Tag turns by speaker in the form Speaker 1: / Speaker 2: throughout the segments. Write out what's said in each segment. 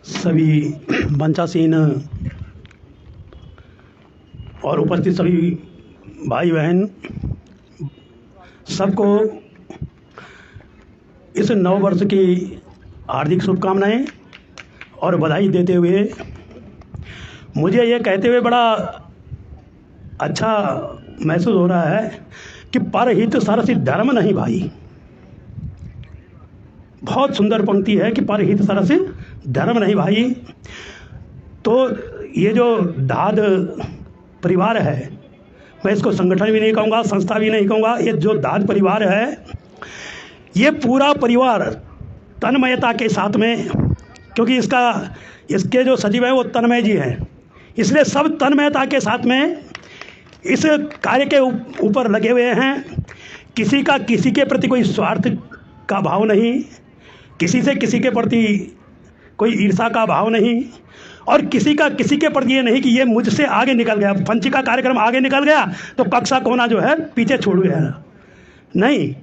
Speaker 1: सभी मंचासीन और उपस्थित सभी भाई बहन सबको इस नव वर्ष की हार्दिक शुभकामनाएं और बधाई देते हुए मुझे ये कहते हुए बड़ा अच्छा महसूस हो रहा है कि परहित सरसित धर्म नहीं भाई। बहुत सुंदर पंक्ति है कि परहित सरसित धर्म नहीं भाई। तो ये जो दाद परिवार है, मैं इसको संगठन भी नहीं कहूँगा, संस्था भी नहीं कहूँगा, ये जो दाद परिवार है ये पूरा परिवार तन्मयता के साथ में, क्योंकि इसके जो सचिव हैं वो तन्मय जी हैं, इसलिए सब तन्मयता के साथ में इस कार्य के ऊपर लगे हुए हैं। किसी का किसी के प्रति कोई स्वार्थ का भाव नहीं, किसी से किसी के प्रति कोई ईर्ष्या का भाव नहीं, और किसी का किसी के प्रति ये नहीं कि ये मुझसे आगे निकल गया, पंची का कार्यक्रम आगे निकल गया तो कक्षा कोना जो है पीछे छोड़ गया। नहीं,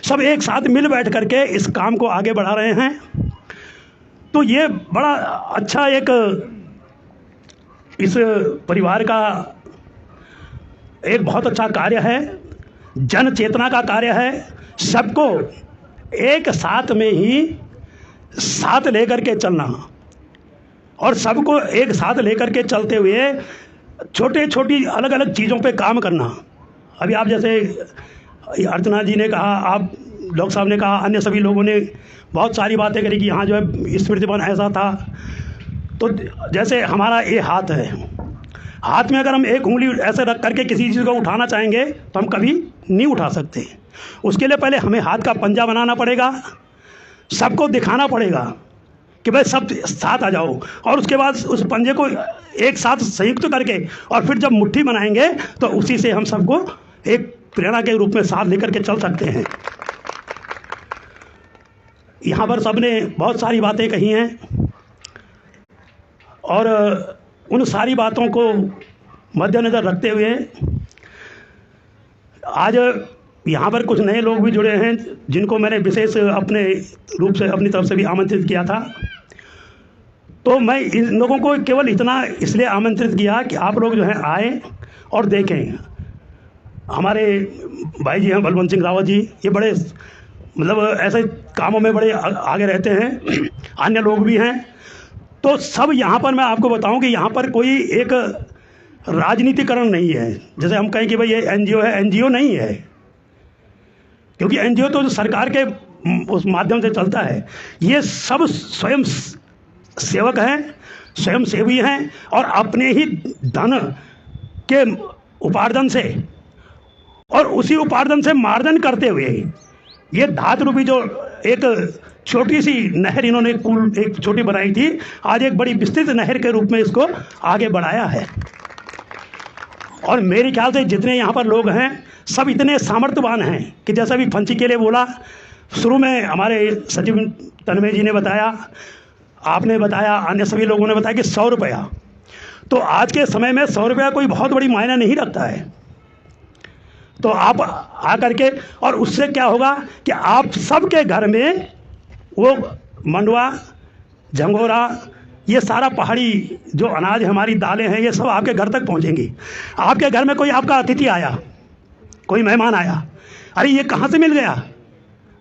Speaker 1: सब एक साथ मिल बैठ करके इस काम को आगे बढ़ा रहे हैं। तो ये बड़ा अच्छा एक इस परिवार का एक बहुत अच्छा कार्य है, जन चेतना का कार्य है। सबको एक साथ में ही साथ लेकर के चलना और सबको एक साथ लेकर के चलते हुए छोटे छोटी अलग अलग चीज़ों पे काम करना। अभी आप जैसे अर्चना जी ने कहा, आप डॉक्टर साहब ने कहा, अन्य सभी लोगों ने बहुत सारी बातें करी कि यहाँ जो है स्मृतिवन ऐसा था। तो जैसे हमारा ये हाथ है, हाथ में अगर हम एक उंगली ऐसे रख करके किसी चीज़ को उठाना चाहेंगे तो हम कभी नहीं उठा सकते। उसके लिए पहले हमें हाथ का पंजा बनाना पड़ेगा, सबको दिखाना पड़ेगा कि भाई सब साथ आ जाओ, और उसके बाद उस पंजे को एक साथ संयुक्त करके और फिर जब मुट्ठी बनाएंगे तो उसी से हम सबको एक प्रेरणा के रूप में साथ लेकर के चल सकते हैं। यहाँ पर सबने बहुत सारी बातें कही हैं और उन सारी बातों को मद्देनज़र रखते हुए आज यहाँ पर कुछ नए लोग भी जुड़े हैं जिनको मैंने विशेष अपने रूप से अपनी तरफ से भी आमंत्रित किया था। तो मैं इन लोगों को केवल इतना इसलिए आमंत्रित किया कि आप लोग जो हैं आए और देखें। हमारे भाई जी हैं बलवंत सिंह रावत जी, ये बड़े मतलब ऐसे कामों में बड़े आगे रहते हैं, अन्य लोग भी हैं। तो सब यहाँ पर मैं आपको बताऊं कि यहाँ पर कोई एक राजनीतिकरण नहीं है। जैसे हम कहें कि भाई ये एनजीओ है, एनजीओ नहीं है, क्योंकि एनजीओ तो सरकार के उस माध्यम से चलता है। ये सब स्वयं सेवक हैं, स्वयं सेवी हैं, और अपने ही धन के उपार्जन से और उसी उपार्जन से मार्जन करते हुए ये धात रूपी जो एक छोटी सी नहर इन्होंने पुल एक छोटी बनाई थी, आज एक बड़ी विस्तृत नहर के रूप में इसको आगे बढ़ाया है। और मेरे ख्याल से जितने यहाँ पर लोग हैं सब इतने सामर्थ्यवान हैं कि जैसा भी फंची के लिए बोला, शुरू में हमारे सचिव तन्मय जी ने बताया, आपने बताया, अन्य सभी लोगों ने बताया कि 100 रुपया, तो आज के समय में 100 रुपया कोई बहुत बड़ी मायने नहीं रखता है। तो आप आकर के, और उससे क्या होगा कि आप सबके घर में वो मंडुआ, झंगोरा, ये सारा पहाड़ी जो अनाज हमारी दालें हैं, ये सब आपके घर तक पहुंचेंगी। आपके घर में कोई आपका अतिथि आया, कोई मेहमान आया, अरे ये कहाँ से मिल गया,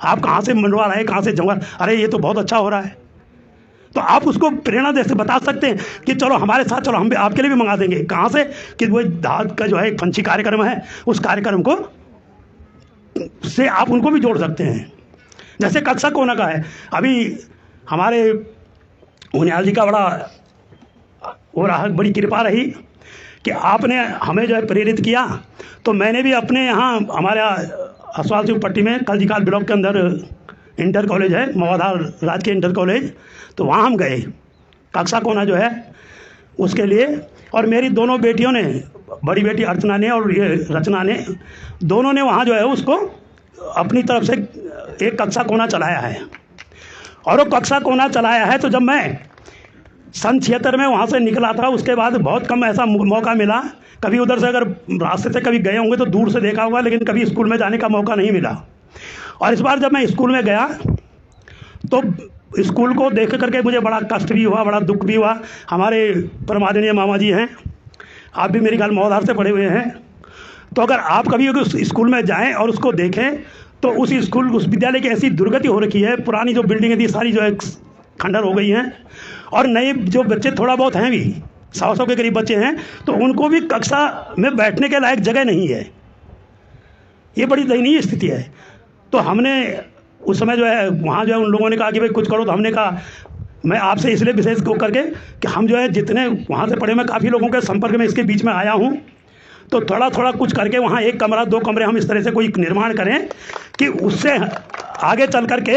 Speaker 1: आप कहाँ से मंडुआ लाए, कहाँ से झंगोरा, अरे ये तो बहुत अच्छा हो रहा है। तो आप उसको प्रेरणा दे बता सकते हैं कि चलो हमारे साथ चलो, हम भी आपके लिए भी मंगा देंगे। कहाँ से कि वो दाद का जो है एक पंची कार्यक्रम है, उस कार्यक्रम को से आप उनको भी जोड़ सकते हैं। जैसे कक्षा कोना का है, अभी हमारे उनियाल जी का बड़ा वो रहा, बड़ी कृपा रही कि आपने हमें जो है प्रेरित किया। तो मैंने भी अपने यहाँ हमारे अस्वाल सिंह पट्टी में कलजीकाल ब्लॉक के अंदर इंटर कॉलेज है, मवाधार राजकीय इंटर कॉलेज, तो वहाँ हम गए कक्षा कोना जो है उसके लिए। और मेरी दोनों बेटियों ने, बड़ी बेटी अर्चना ने और ये रचना ने, दोनों ने वहाँ जो है उसको अपनी तरफ से एक कक्षा कोना चलाया है। और वो कक्षा कोना चलाया है तो जब मैं सन 76 में वहाँ से निकला था, उसके बाद बहुत कम ऐसा मौका मिला। कभी उधर से अगर रास्ते से कभी गए होंगे तो दूर से देखा होगा, लेकिन कभी स्कूल में जाने का मौका नहीं मिला। और इस बार जब मैं स्कूल में गया तो स्कूल को देख करके मुझे बड़ा कष्ट भी हुआ, बड़ा दुख भी हुआ। हमारे परमादरणीय मामा जी हैं, आप भी मेरी ख्याल मौधार से पढ़े हुए हैं, तो अगर आप कभी उस स्कूल में जाएं और उसको देखें तो उस स्कूल, उस विद्यालय की ऐसी दुर्गति हो रखी है, पुरानी जो बिल्डिंगें थी सारी जो है खंडर हो गई हैं, और नए जो बच्चे थोड़ा बहुत हैं भी 100 के करीब बच्चे हैं, तो उनको भी कक्षा में बैठने के लायक जगह नहीं है। ये बड़ी दयनीय स्थिति है। तो हमने उस समय जो है वहाँ जो है उन लोगों ने कहा कि भाई कुछ करो, तो हमने कहा मैं आपसे इसलिए विशेष को करके कि हम जो है जितने वहाँ से पढ़े, मैं काफ़ी लोगों के संपर्क में इसके बीच में आया हूँ, तो थोड़ा थोड़ा कुछ करके वहाँ 1 कमरा 2 कमरे हम इस तरह से कोई निर्माण करें कि उससे आगे चल करके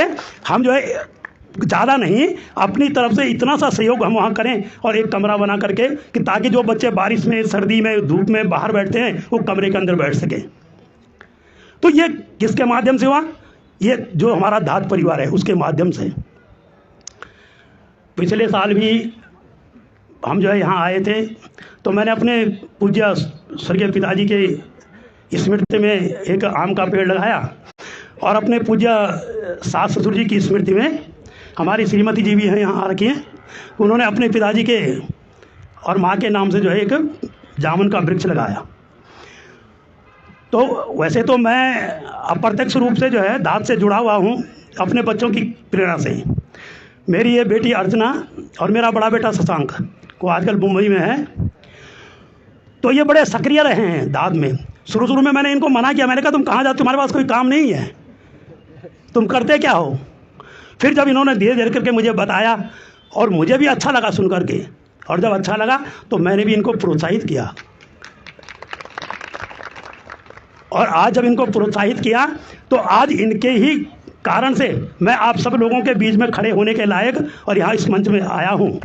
Speaker 1: हम जो है ज़्यादा नहीं, अपनी तरफ से इतना सा सहयोग हम वहाँ करें और 1 कमरा बना करके कि ताकि जो बच्चे बारिश में, सर्दी में, धूप में बाहर बैठते हैं वो कमरे के अंदर बैठ सकें। तो ये किसके माध्यम से हुआ? ये जो हमारा दाद परिवार है उसके माध्यम से। पिछले साल भी हम जो है यहाँ आए थे, तो मैंने अपने पूज्य स्वर्गीय पिताजी के स्मृति में एक आम का पेड़ लगाया और अपने पूज्य सास ससुर जी की स्मृति में हमारी श्रीमती जी भी हैं यहाँ आ रखी हैं, उन्होंने अपने पिताजी के और माँ के नाम से जो है एक जामुन का वृक्ष लगाया। तो वैसे तो मैं अप्रत्यक्ष रूप से जो है दाद से जुड़ा हुआ हूँ अपने बच्चों की प्रेरणा से। मेरी ये बेटी अर्चना और मेरा बड़ा बेटा शशांक को आजकल मुंबई में है, तो ये बड़े सक्रिय रहे हैं दाद में। शुरू में मैंने इनको मना किया, मैंने कहा तुम कहाँ जाते, तुम्हारे पास कोई काम नहीं है, तुम करते क्या हो? फिर जब इन्होंने धीरे धीरे करके मुझे बताया और मुझे भी अच्छा लगा सुन करके, और जब अच्छा लगा तो मैंने भी इनको प्रोत्साहित किया, और आज जब इनको प्रोत्साहित किया तो आज इनके ही कारण से मैं आप सब लोगों के बीच में खड़े होने के लायक और यहाँ इस मंच में आया हूँ।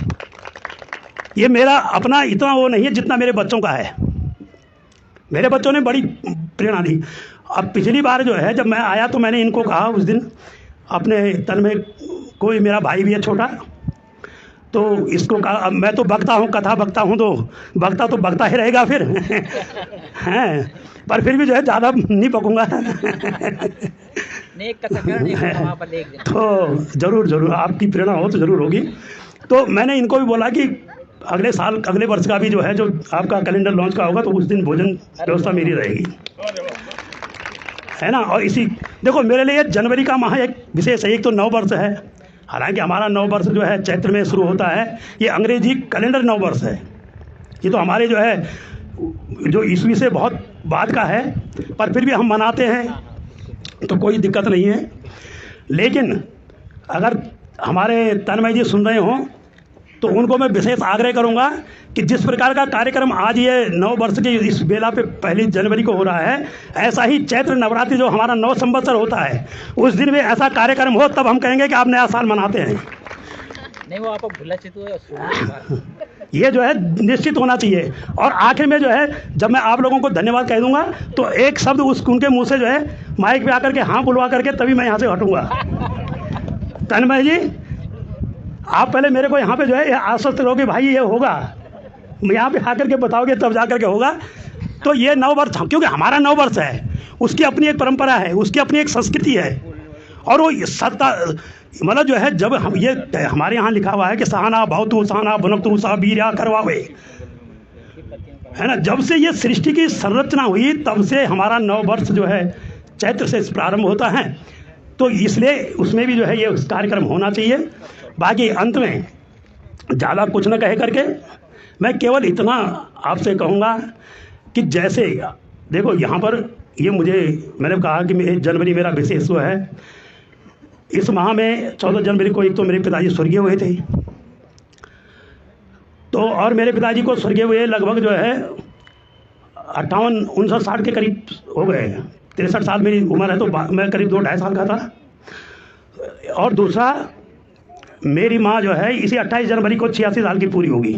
Speaker 1: ये मेरा अपना इतना वो नहीं है जितना मेरे बच्चों का है। मेरे बच्चों ने बड़ी प्रेरणा दी। अब पिछली बार जो है जब मैं आया तो मैंने इनको कहा उस दिन, अपने तन में कोई मेरा भाई भी है छोटा, तो इसको कहा, अब मैं तो बकता हूँ, कथा बकता हूँ, तो बकता तो बकता ही रहेगा फिर हैं, पर फिर भी जो है ज़्यादा नहीं बकूँगा तो ज़रूर आपकी प्रेरणा हो तो ज़रूर होगी। तो मैंने इनको भी बोला कि अगले साल, अगले वर्ष का भी जो है जो आपका कैलेंडर लॉन्च का होगा तो उस दिन भोजन व्यवस्था मेरी रहेगी, है ना। और इसी देखो मेरे लिए जनवरी का माह एक विशेष है। एक तो 9 वर्ष है, हालांकि हमारा 9 वर्ष जो है चैत्र में शुरू होता है, ये अंग्रेजी कैलेंडर 9 वर्ष है, ये तो हमारे जो है जो ईस्वी से बहुत बाद का है, पर फिर भी हम मनाते हैं तो कोई दिक्कत नहीं है। लेकिन अगर हमारे तन्मय जी सुन रहे हों तो उनको मैं विशेष आग्रह करूंगा कि जिस प्रकार का कार्यक्रम आज ये 9 वर्ष की इस बेला पे 1 जनवरी को हो रहा है, ऐसा ही चैत्र नवरात्रि जो हमारा 9 संवत्सर होता है उस दिन में ऐसा कार्यक्रम हो, तब हम कहेंगे कि आप नया साल मनाते हैं।
Speaker 2: नहीं वो आपको भूला चाहिए,
Speaker 1: ये जो है निश्चित होना चाहिए। और आखिर में जो है जब मैं आप लोगों को धन्यवाद कह दूंगा तो एक शब्द उनके मुँह से जो है माइक पे आकर के हाँ बुलवा करके तभी मैं यहाँ से हटूँगा। तन्मय जी आप पहले मेरे को यहाँ पे जो है आश्वस्त रहो कि भाई ये होगा, यहाँ पे आकर के बताओगे तब जा कर के होगा। तो ये 9 वर्ष, क्योंकि हमारा 9 वर्ष है, उसकी अपनी एक परंपरा है, उसकी अपनी एक संस्कृति है, और वो सत्ता मतलब जो है जब हम ये हमारे यहाँ लिखा हुआ है कि सहना भवतु सहना भुनक्तु सह वीर्यः करवावे, है ना। जब से ये सृष्टि की संरचना हुई तब से हमारा 9 वर्ष जो है चैत्र से प्रारंभ होता है, तो इसलिए उसमें भी जो है ये कार्यक्रम होना चाहिए। बाकी अंत में ज़्यादा कुछ न कह करके मैं केवल इतना आपसे कहूँगा कि जैसे देखो यहाँ पर ये मैंने कहा कि जनवरी मेरा विशेष वो है। इस माह में 14 जनवरी को एक तो मेरे पिताजी स्वर्गीय हुए थे, तो और मेरे पिताजी को स्वर्गीय हुए लगभग जो है 58, 59, 60 के करीब हो गए। 63 साल मेरी उम्र है, तो मैं करीब 2-2.5 साल का था। और दूसरा मेरी माँ जो है इसी 28 जनवरी को 86 साल की पूरी होगी।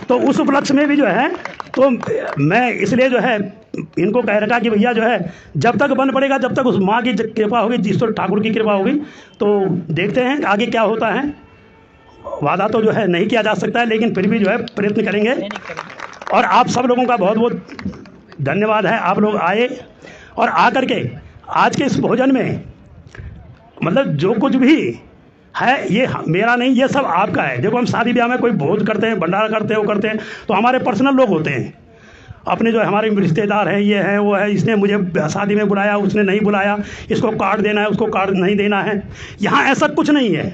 Speaker 1: तो उस उपलक्ष्य में भी जो है तो मैं इसलिए जो है इनको कह रखा कि भैया जो है जब तक बन पड़ेगा, जब तक उस माँ की कृपा होगी, ईश्वर ठाकुर की कृपा होगी, तो देखते हैं आगे क्या होता है। वादा तो जो है नहीं किया जा सकता है, लेकिन फिर भी जो है प्रयत्न करेंगे। और आप सब लोगों का बहुत बहुत धन्यवाद है, आप लोग आए और आकर के आज के इस भोजन में मतलब जो कुछ भी है, ये मेरा नहीं, ये सब आपका है। देखो हम शादी ब्याह में कोई भोज करते हैं, भंडारा करते हैं, वो करते हैं, तो हमारे पर्सनल लोग होते हैं, अपने जो हमारे रिश्तेदार हैं, ये हैं वो है, इसने मुझे शादी में बुलाया, उसने नहीं बुलाया, इसको कार्ड देना है, उसको कार्ड नहीं देना है। यहाँ ऐसा कुछ नहीं है।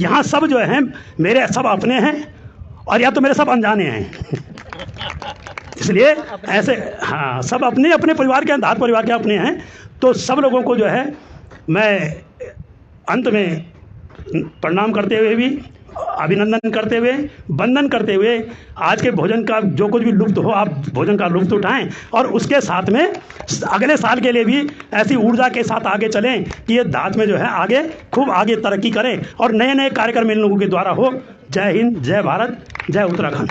Speaker 1: यहाँ सब जो है मेरे सब अपने हैं, और या तो मेरे सब अनजाने हैं। इसलिए ऐसे, हाँ, सब अपने अपने परिवार के, धार परिवार के अपने हैं। तो सब लोगों को जो है मैं अंत में प्रणाम करते हुए भी, अभिनंदन करते हुए, वंदन करते हुए, आज के भोजन का जो कुछ भी लुत्फ़ हो, आप भोजन का लुत्फ़ उठाएं, और उसके साथ में अगले साल के लिए भी ऐसी ऊर्जा के साथ आगे चलें कि ये दांत में जो है आगे खूब आगे तरक्की करें, और नए नए कार्यक्रम इन लोगों के द्वारा हो। जय हिंद, जय भारत, जय उत्तराखंड।